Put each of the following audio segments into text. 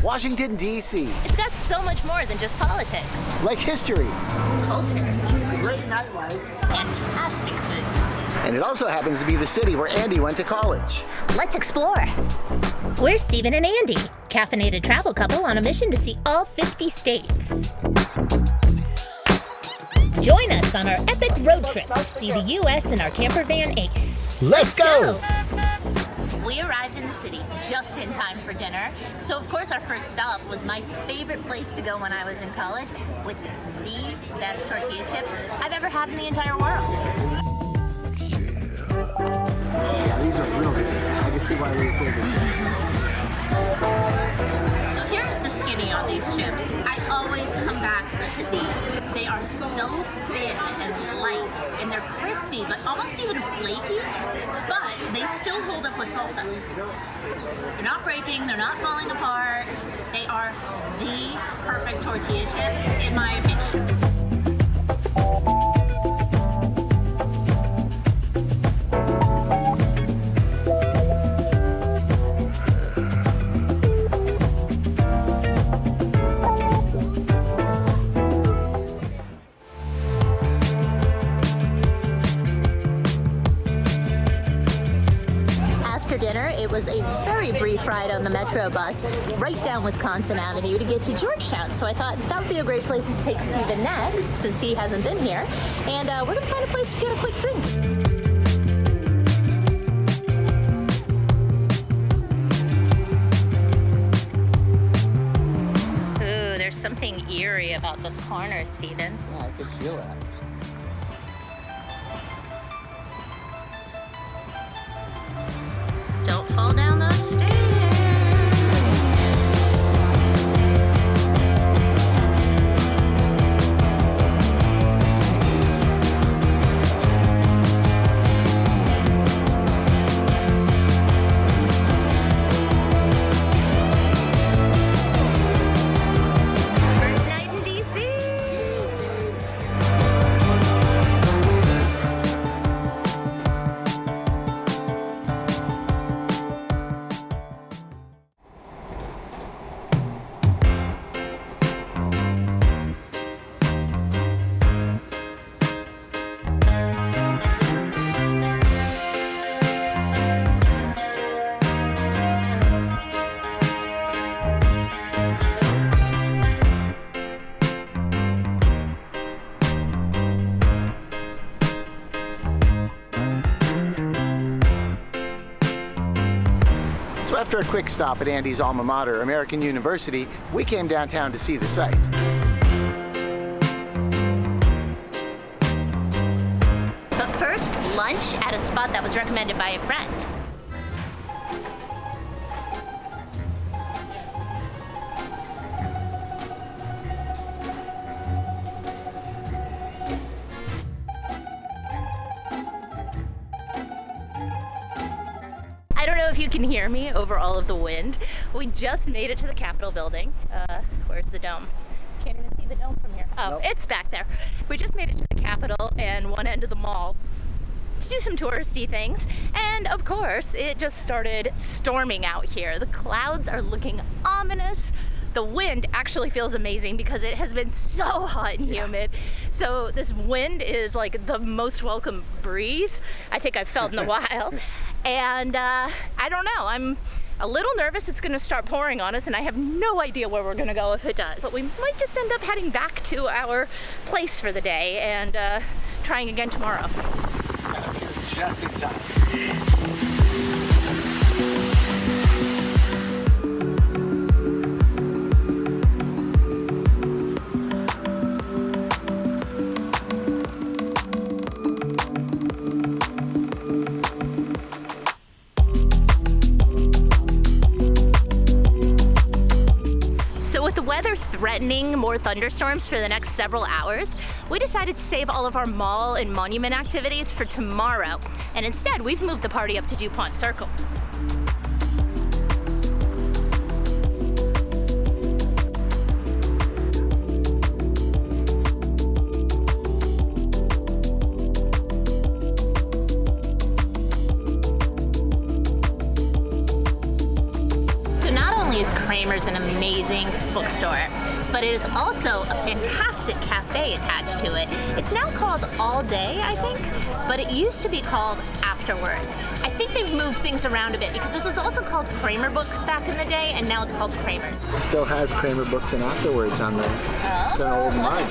Washington, D.C. It's got so much more than just politics. Like history. Culture. Great nightlife. Fantastic food. And it also happens to be the city where Andie went to college. Let's explore. We're Stephen and Andie, caffeinated travel couple on a mission to see all 50 states. Join us on our epic road trip to see the U.S. in our camper van Ace. Let's go! We arrived in the city just in time for dinner. So of course our first stop was my favorite place to go when I was in college, with the best tortilla chips I've ever had in the entire world. Yeah, these are real good. I can see why they're your favorites. So here's the skinny on these chips. I always come back to these. They are so thin and light, and they're crispy, but almost even flaky, but they still hold up with salsa. They're not breaking, they're not falling apart. They are the perfect tortilla chip, in my opinion. After dinner, it was a very brief ride on the Metro bus right down Wisconsin Avenue to get to Georgetown. So I thought that would be a great place to take Stephen next, since he hasn't been here. And we're gonna find a place to get a quick drink. Ooh, there's something eerie about this corner, Stephen. Yeah, I can feel that. Don't fall down those stairs. First night in DC. So after a quick stop at Andie's alma mater, American University, we came downtown to see the sights. But first, lunch at a spot that was recommended by a friend. I don't know if you can hear me over all of the wind. We just made it to the Capitol building. Where's the dome? Can't even see the dome from here. Oh, Nope. It's back there. We just made it to the Capitol and one end of the mall to do some touristy things. And of course, it just started storming out here. The clouds are looking ominous. The wind actually feels amazing because it has been so hot and humid. So this wind is like the most welcome breeze I think I've felt in a while. And I don't know, I'm a little nervous it's gonna start pouring on us and I have no idea where we're gonna go if it does. But we might just end up heading back to our place for the day and trying again tomorrow. Just in time. Weather threatening more thunderstorms for the next several hours, we decided to save all of our mall and monument activities for tomorrow. And instead, we've moved the party up to DuPont Circle. Kramers an amazing bookstore, but it is also a fantastic cafe attached to it. It's now called All Day, I think, but it used to be called Afterwards. I think they've moved things around a bit because this was also called Kramer Books back in the day, and now it's called Kramers. Still has Kramer Books and Afterwards on there. It's an old mug.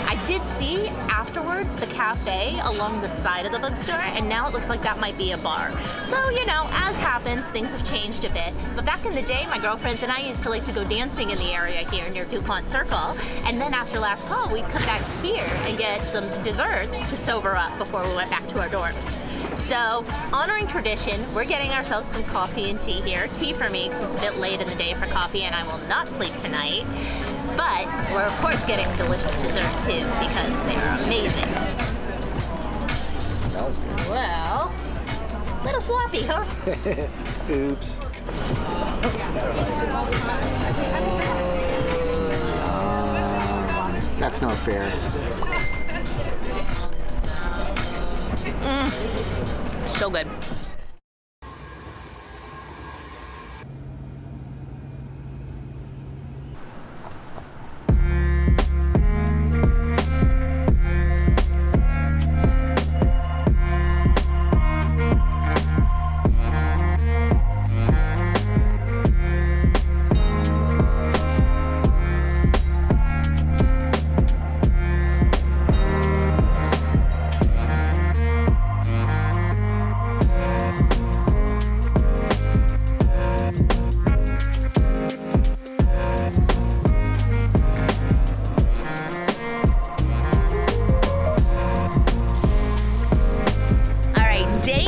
I did see Afterwards, the cafe along the side of the bookstore, and now it looks like that might be a bar. So, you know, as happens, things have changed a bit. But back in the day, my girlfriends and I used to like to go dancing in the area here near DuPont Circle. And then after last call, we'd come back here and get some desserts to sober up before we went back to our dorms. So, honoring tradition, we're getting ourselves some coffee and tea here. Tea for me, because it's a bit late in the day for coffee and I will not sleep tonight. But we're of course getting delicious dessert too, because they are amazing. Smells good. Well, a little sloppy, huh? Oops. That's not fair. So good.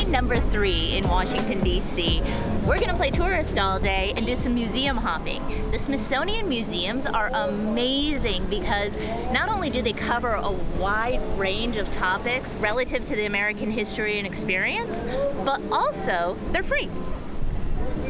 Number 3 in Washington, D.C. We're gonna play tourist all day and do some museum hopping. The Smithsonian Museums are amazing because not only do they cover a wide range of topics relative to the American history and experience, but also they're free.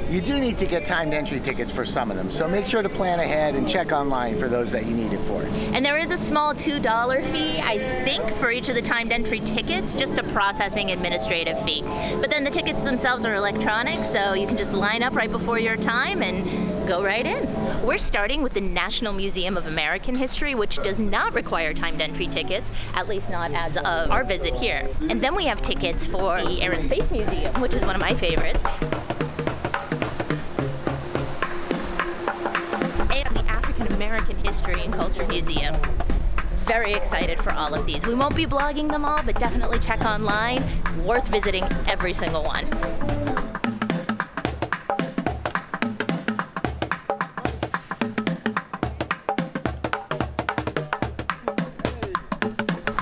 You do need to get timed entry tickets for some of them, so make sure to plan ahead and check online for those that you need it for. And there is a small $2 fee, I think, for each of the timed entry tickets, just a processing administrative fee. But then the tickets themselves are electronic, so you can just line up right before your time and go right in. We're starting with the National Museum of American History, which does not require timed entry tickets, at least not as of our visit here. And then we have tickets for the Air and Space Museum, which is one of my favorites. American History and Culture Museum. Very excited for all of these. We won't be blogging them all, but definitely check online. Worth visiting every single one.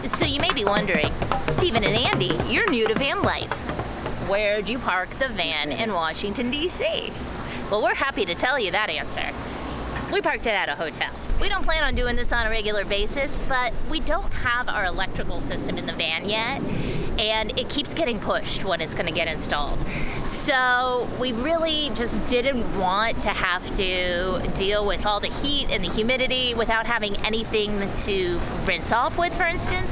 So you may be wondering, Stephen and Andy, you're new to Vanlife. Where'd you park the van in Washington, D.C.? Well, we're happy to tell you that answer. We parked it at a hotel. We don't plan on doing this on a regular basis, but we don't have our electrical system in the van yet, and it keeps getting pushed when it's going to get installed. So we really just didn't want to have to deal with all the heat and the humidity without having anything to rinse off with, for instance.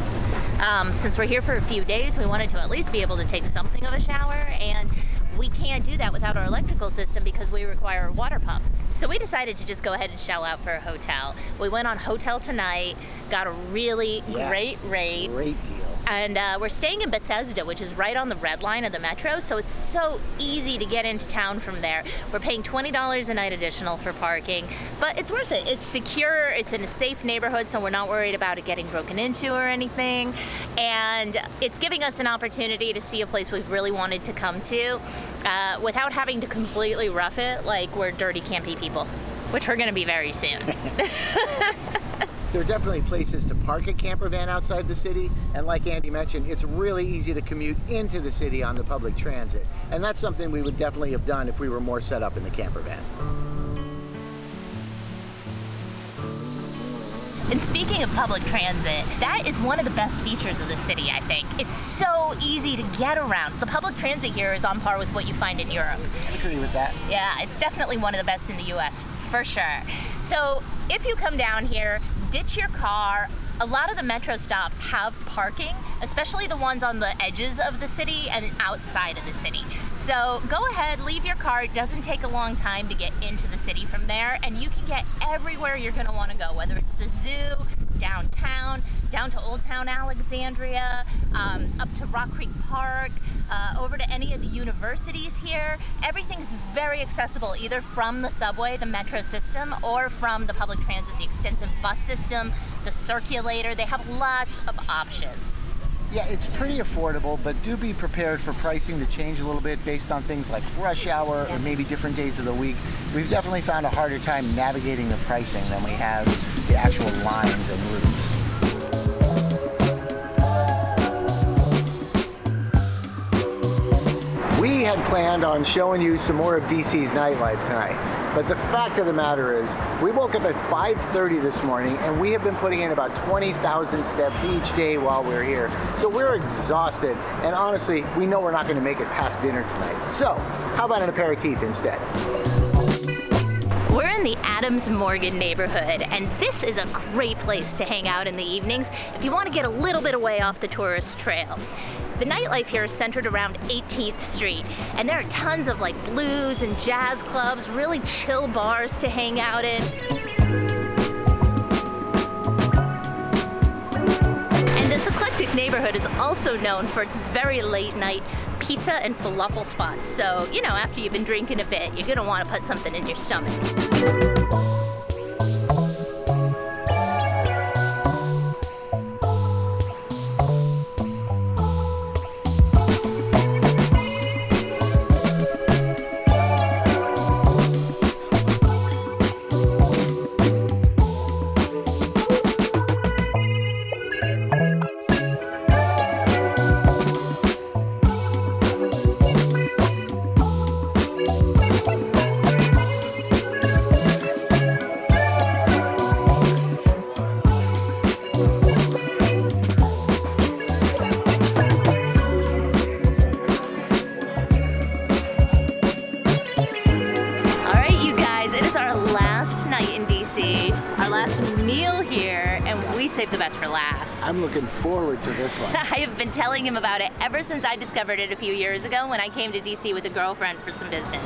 Since we're here for a few days, we wanted to at least be able to take something of a shower, and we can't do that without our electrical system because we require a water pump. So we decided to just go ahead and shell out for a hotel. We went on Hotel Tonight, got a really great rate. Great deal. And we're staying in Bethesda, which is right on the red line of the metro, so it's so easy to get into town from there. We're paying $20 a night additional for parking, but it's worth it. It's secure, it's in a safe neighborhood, so we're not worried about it getting broken into or anything. And it's giving us an opportunity to see a place we've really wanted to come to without having to completely rough it like we're dirty, campy people, which we're gonna be very soon. There are definitely places to park a camper van outside the city, and like Andy mentioned, it's really easy to commute into the city on the public transit. And that's something we would definitely have done if we were more set up in the camper van. And speaking of public transit, that is one of the best features of the city, I think. It's so easy to get around. The public transit here is on par with what you find in Europe. I agree with that. Yeah, it's definitely one of the best in the US, for sure. So if you come down here, ditch your car A lot of the metro stops have parking, especially the ones on the edges of the city and outside of the city. So go ahead, leave your car. It doesn't take a long time to get into the city from there, and you can get everywhere you're gonna wanna go, whether it's the zoo, downtown, down to Old Town Alexandria, up to Rock Creek Park, over to any of the universities here. Everything's very accessible, either from the subway, the metro system, or from the public transit, the extensive bus system, the circulator. They have lots of options. Yeah, it's pretty affordable, but do be prepared for pricing to change a little bit based on things like rush hour or maybe different days of the week. We've definitely found a harder time navigating the pricing than we have the actual lines and routes. We had planned on showing you some more of DC's nightlife tonight, but the fact of the matter is we woke up at 5:30 this morning and we have been putting in about 20,000 steps each day while we're here. So we're exhausted, and honestly, we know we're not going to make it past dinner tonight. So how about an aperitif instead? We're in the Adams Morgan neighborhood, and this is a great place to hang out in the evenings if you want to get a little bit away off the tourist trail. The nightlife here is centered around 18th Street, and there are tons of like blues and jazz clubs, really chill bars to hang out in. And this eclectic neighborhood is also known for its very late night pizza and falafel spots. So, you know, after you've been drinking a bit, you're gonna want to put something in your stomach. Meal here, and we saved the best for last. I'm looking forward to this one. I have been telling him about it ever since I discovered it a few years ago when I came to DC with a girlfriend for some business.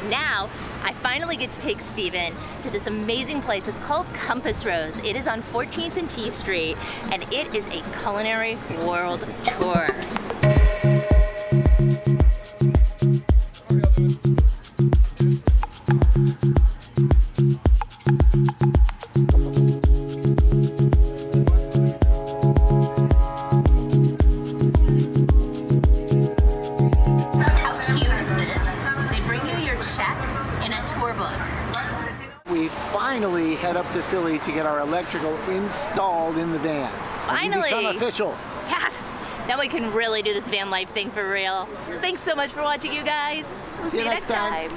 Now, I finally get to take Steven to this amazing place. It's called Compass Rose. It is on 14th and T Street, and it is a culinary world tour. Finally head up to Philly to get our electrical installed in the van. Finally! Become official. Yes! Now we can really do this van life thing for real. Thanks so much for watching, you guys. We'll see you next time.